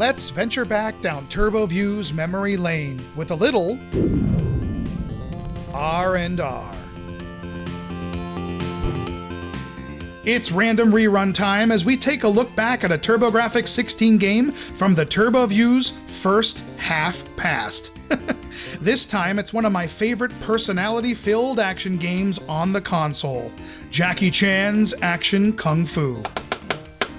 let's venture back down TurboView's memory lane with a little R&R. It's random rerun time as we take a look back at a TurboGrafx 16 game from the TurboView's first half past. This time it's one of my favorite personality-filled action games on the console, Jackie Chan's Action Kung Fu.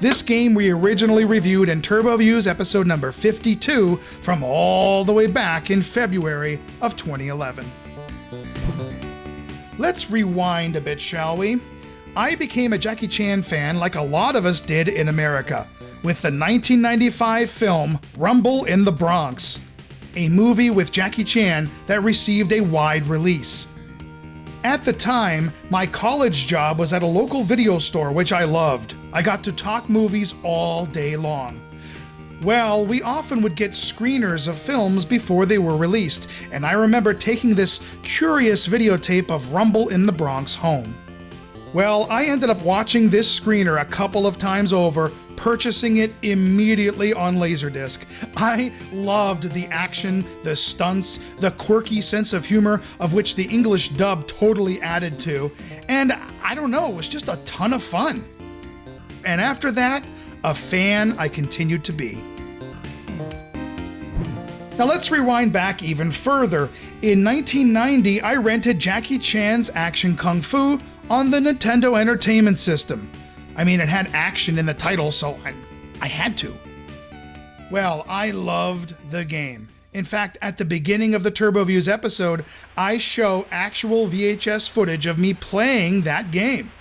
This game we originally reviewed in TurboView's episode number 52 from all the way back in February of 2011. Let's rewind a bit, shall we? I became a Jackie Chan fan like a lot of us did in America, with the 1995 film Rumble in the Bronx, a movie with Jackie Chan that received a wide release. At the time, my college job was at a local video store, which I loved. I got to talk movies all day long. Well, we often would get screeners of films before they were released, and I remember taking this curious videotape of Rumble in the Bronx home. Well, I ended up watching this screener a couple of times over, purchasing it immediately on Laserdisc. I loved the action, the stunts, the quirky sense of humor of which the English dub totally added to, and I don't know, it was just a ton of fun. And after that, a fan I continued to be. Now let's rewind back even further. In 1990, I rented Jackie Chan's Action Kung Fu on the Nintendo Entertainment System. I mean, it had action in the title, so I had to. Well, I loved the game. In fact, at the beginning of the TurboViews episode, I show actual VHS footage of me playing that game.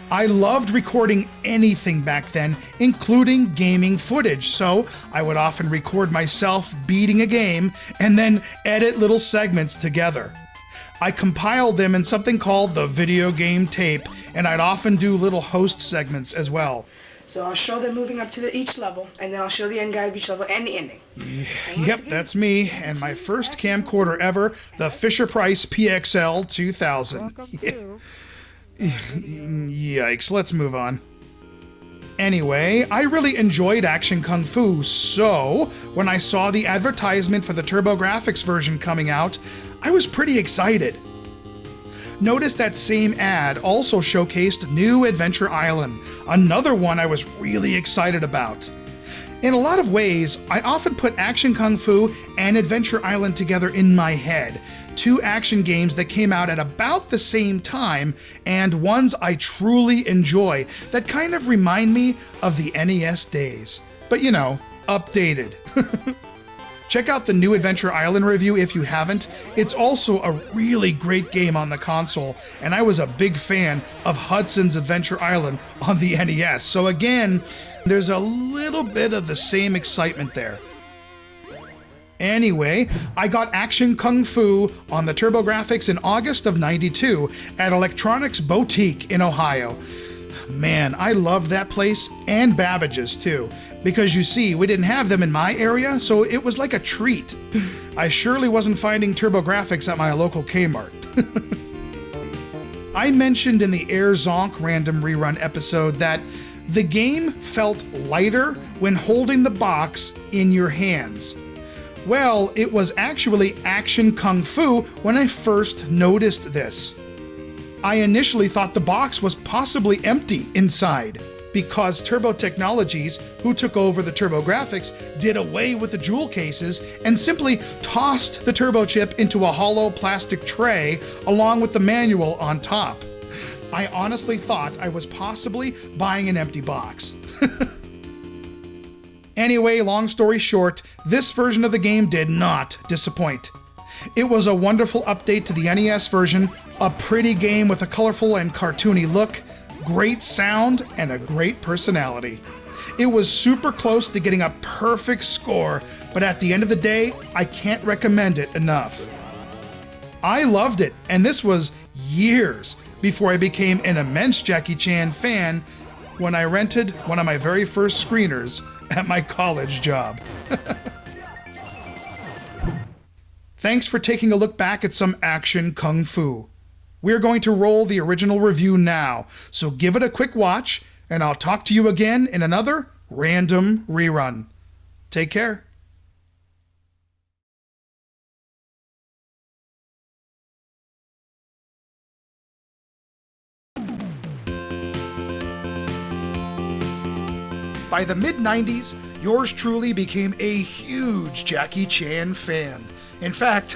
I loved recording anything back then, including gaming footage, so I would often record myself beating a game and then edit little segments together. I compiled them in something called the video game tape, and I'd often do little host segments as well. So I'll show them moving up to each level, and then I'll show the end guy of each level and the ending. Yep, that's me, and my first camcorder ever, the Fisher-Price PXL 2000. Yikes, let's move on. Anyway, I really enjoyed Action Kung Fu, so when I saw the advertisement for the TurboGrafx version coming out, I was pretty excited. Notice that same ad also showcased New Adventure Island, another one I was really excited about. In a lot of ways, I often put Action Kung Fu and Adventure Island together in my head, two action games that came out at about the same time, and ones I truly enjoy that kind of remind me of the NES days. But you know, updated. Check out the New Adventure Island review if you haven't. It's also a really great game on the console, and I was a big fan of Hudson's Adventure Island on the NES. So again, there's a little bit of the same excitement there. Anyway, I got Action Kung Fu on the TurboGrafx in August of '92 at Electronics Boutique in Ohio. Man, I loved that place, and Babbage's too, because you see, we didn't have them in my area, so it was like a treat. I surely wasn't finding TurboGrafx at my local Kmart. I mentioned in the Air Zonk random rerun episode that the game felt lighter when holding the box in your hands. Well, it was actually Action Kung Fu when I first noticed this. I initially thought the box was possibly empty inside, because Turbo Technologies, who took over the TurboGrafx, did away with the jewel cases and simply tossed the turbo chip into a hollow plastic tray along with the manual on top. I honestly thought I was possibly buying an empty box. Anyway, long story short, this version of the game did not disappoint. It was a wonderful update to the NES version, a pretty game with a colorful and cartoony look, great sound, and a great personality. It was super close to getting a perfect score, but at the end of the day, I can't recommend it enough. I loved it, and this was years before I became an immense Jackie Chan fan when I rented one of my very first screeners at my college job. Thanks for taking a look back at some Action Kung Fu. We're going to roll the original review now, so give it a quick watch, and I'll talk to you again in another random rerun. Take care. By the mid-90s, yours truly became a huge Jackie Chan fan. In fact,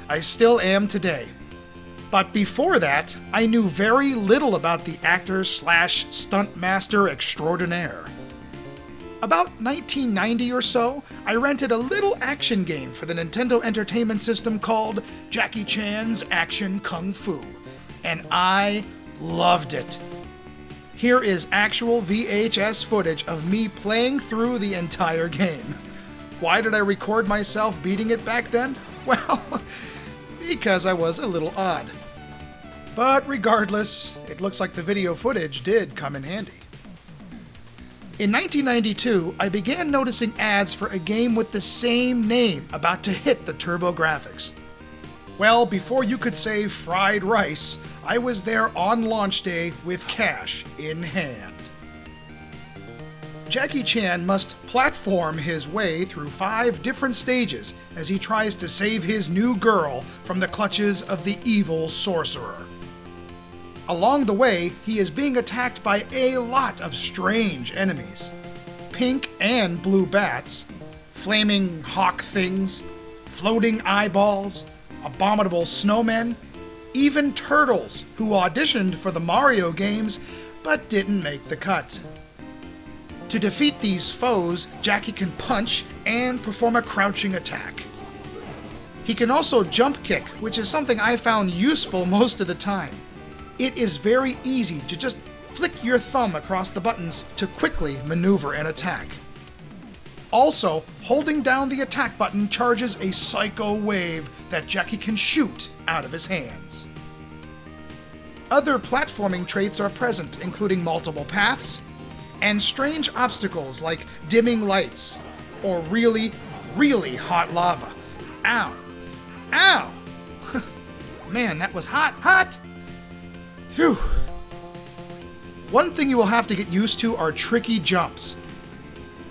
I still am today. But before that, I knew very little about the actor/stuntmaster extraordinaire. About 1990 or so, I rented a little action game for the Nintendo Entertainment System called Jackie Chan's Action Kung Fu, and I loved it. Here is actual VHS footage of me playing through the entire game. Why did I record myself beating it back then? Well, because I was a little odd. But regardless, it looks like the video footage did come in handy. In 1992, I began noticing ads for a game with the same name about to hit the TurboGrafx. Well, before you could say fried rice, I was there on launch day with cash in hand. Jackie Chan must platform his way through 5 different stages as he tries to save his new girl from the clutches of the evil sorcerer. Along the way, he is being attacked by a lot of strange enemies. Pink and blue bats, flaming hawk things, floating eyeballs, abominable snowmen, even turtles who auditioned for the Mario games but didn't make the cut. To defeat these foes, Jackie can punch and perform a crouching attack. He can also jump kick, which is something I found useful most of the time. It is very easy to just flick your thumb across the buttons to quickly maneuver an attack. Also, holding down the attack button charges a psycho wave that Jackie can shoot out of his hands. Other platforming traits are present, including multiple paths, and strange obstacles like dimming lights, or really, really hot lava. Ow! Ow! Man, that was hot, hot! Phew! One thing you will have to get used to are tricky jumps.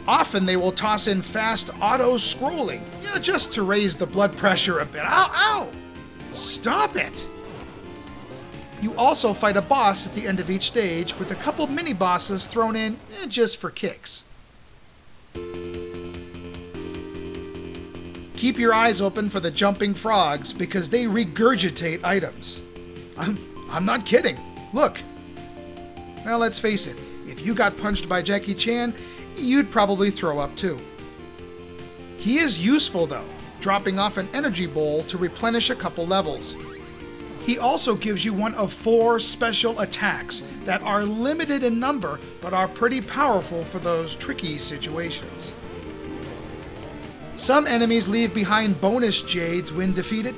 Often they will toss in fast auto-scrolling, just to raise the blood pressure a bit. Ow, ow! Stop it! You also fight a boss at the end of each stage with a couple mini-bosses thrown in just for kicks. Keep your eyes open for the jumping frogs because they regurgitate items. I'm not kidding. Look. Now let's face it, if you got punched by Jackie Chan, you'd probably throw up too. He is useful though, dropping off an energy bowl to replenish a couple levels. He also gives you one of 4 special attacks that are limited in number but are pretty powerful for those tricky situations. Some enemies leave behind bonus Jades when defeated.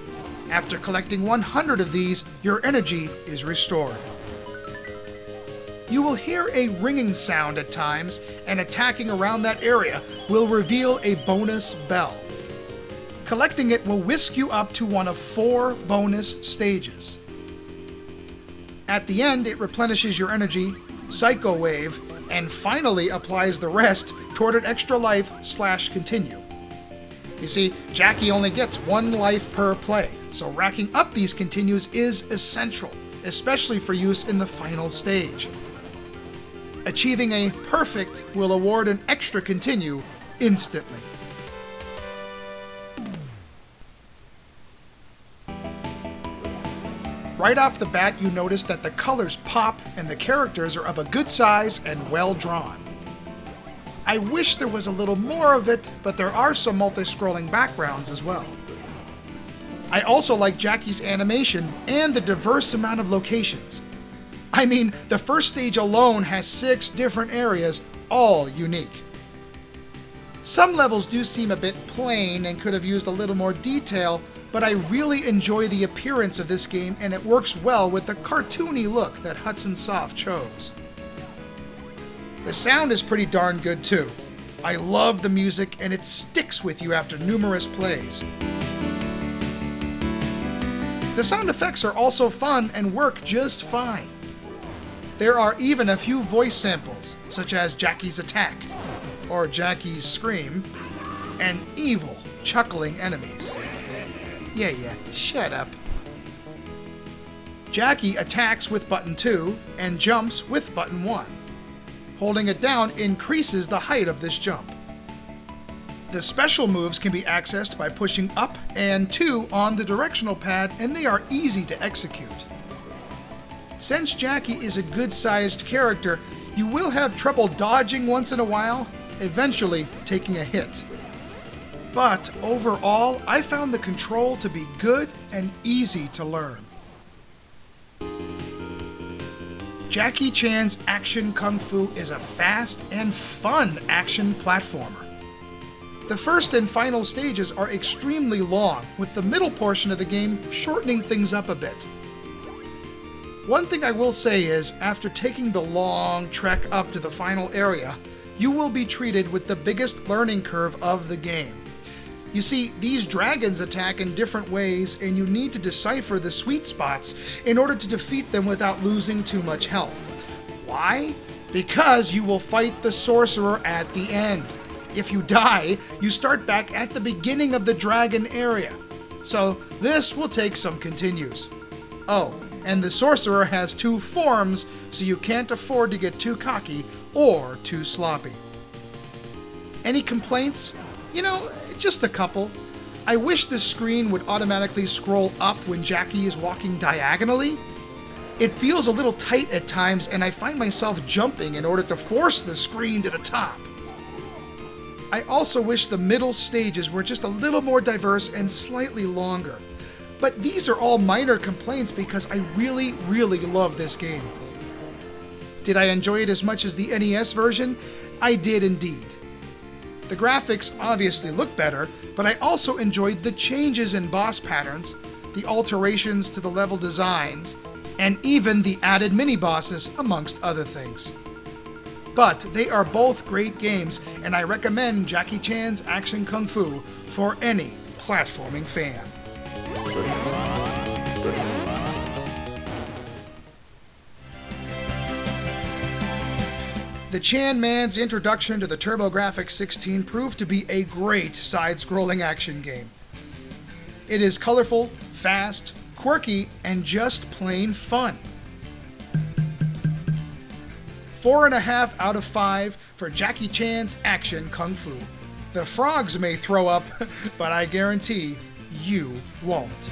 After collecting 100 of these, your energy is restored. You will hear a ringing sound at times, and attacking around that area will reveal a bonus bell. Collecting it will whisk you up to one of 4 bonus stages. At the end, it replenishes your energy, Psycho Wave, and finally applies the rest toward an extra life/continue. You see, Jackie only gets 1 life per play, so racking up these continues is essential, especially for use in the final stage. Achieving a perfect will award an extra continue instantly. Right off the bat, you notice that the colors pop and the characters are of a good size and well drawn. I wish there was a little more of it, but there are some multi-scrolling backgrounds as well. I also like Jackie's animation and the diverse amount of locations. I mean, the first stage alone has 6 different areas, all unique. Some levels do seem a bit plain and could have used a little more detail, but I really enjoy the appearance of this game and it works well with the cartoony look that Hudson Soft chose. The sound is pretty darn good too. I love the music and it sticks with you after numerous plays. The sound effects are also fun and work just fine. There are even a few voice samples, such as Jackie's attack, or Jackie's scream, and evil, chuckling enemies. Yeah, shut up. Jackie attacks with button 2 and jumps with button 1. Holding it down increases the height of this jump. The special moves can be accessed by pushing up and 2 on the directional pad, and they are easy to execute. Since Jackie is a good-sized character, you will have trouble dodging once in a while, eventually taking a hit. But overall, I found the control to be good and easy to learn. Jackie Chan's Action Kung Fu is a fast and fun action platformer. The first and final stages are extremely long, with the middle portion of the game shortening things up a bit. One thing I will say is, after taking the long trek up to the final area, you will be treated with the biggest learning curve of the game. You see, these dragons attack in different ways, and you need to decipher the sweet spots in order to defeat them without losing too much health. Why? Because you will fight the sorcerer at the end. If you die, you start back at the beginning of the dragon area. So this will take some continues. Oh, and the sorcerer has 2 forms, so you can't afford to get too cocky or too sloppy. Any complaints? You know, just a couple. I wish the screen would automatically scroll up when Jackie is walking diagonally. It feels a little tight at times, and I find myself jumping in order to force the screen to the top. I also wish the middle stages were just a little more diverse and slightly longer. But these are all minor complaints because I really love this game. Did I enjoy it as much as the NES version? I did indeed. The graphics obviously look better, but I also enjoyed the changes in boss patterns, the alterations to the level designs, and even the added mini-bosses, amongst other things. But they are both great games, and I recommend Jackie Chan's Action Kung Fu for any platforming fan. The Chan Man's introduction to the TurboGrafx 16 proved to be a great side-scrolling action game. It is colorful, fast, quirky, and just plain fun. 4.5 out of 5 for Jackie Chan's Action Kung Fu. The frogs may throw up, but I guarantee you won't.